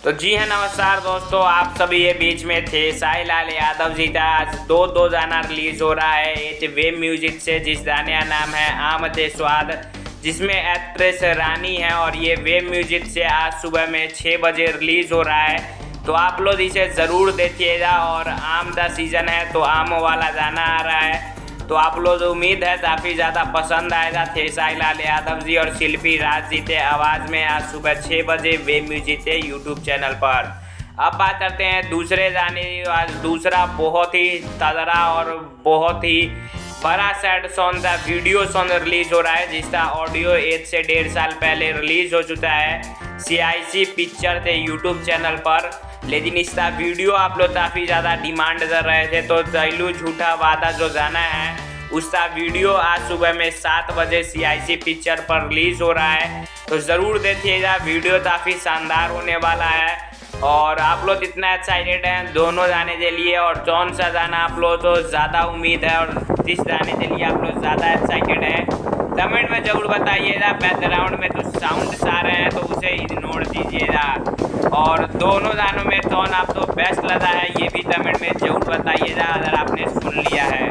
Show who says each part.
Speaker 1: तो जी हाँ, नमस्कार दोस्तों, आप सभी ये बीच में थे। साई लाल यादव जी का आज दो गाना रिलीज हो रहा है ये वेब म्यूजिक से, जिस गाने का नाम है आमदे स्वाद, जिसमें एक्ट्रेस रानी है। और ये वेब म्यूजिक से आज सुबह में 6 बजे रिलीज हो रहा है, तो आप लोग इसे ज़रूर देखिएगा। और आम का सीज़न है तो आम वाला गाना आ रहा है, तो आप लोग उम्मीद है काफ़ी ज़्यादा पसंद आएगा। थे साई लाल यादव जी और शिल्पी राज जी के आवाज़ में आज सुबह 6 बजे वेब म्यूजिक के यूट्यूब चैनल पर। अब बात करते हैं दूसरे गाने की। आज दूसरा बहुत ही तगड़ा और बहुत ही बड़ा सैड सॉन्ग का वीडियो सॉन्ग रिलीज हो रहा है, जिसका ऑडियो 1 से 1.5 साल पहले रिलीज हो चुका है CIC पिक्चर के यूट्यूब चैनल पर। लेकिन इसका वीडियो आप लोग काफ़ी ज़्यादा डिमांड कर रहे थे, तो चैलू झूठा वादा जो गाना है उसका वीडियो आज सुबह में 7 बजे CIC पिक्चर पर रिलीज हो रहा है, तो ज़रूर देखिएगा। वीडियो काफ़ी शानदार होने वाला है और आप लोग इतना एक्साइटेड हैं दोनों गाने के लिए। और कौन सा गाना आप लोग तो ज़्यादा उम्मीद है और जिस गाने के लिए आप लोग ज़्यादा एक्साइटेड हैं, कमेंट में ज़रूर बताइएगा। बैकग्राउंड में जो साउंड्स आ रहे हैं तो उसे इग्नोर कीजिएगा। और दोनों गानों में कौन आपको बेस्ट लगा है ये भी कमेंट में ज़रूर बताइएगा, अगर आपने सुन लिया है।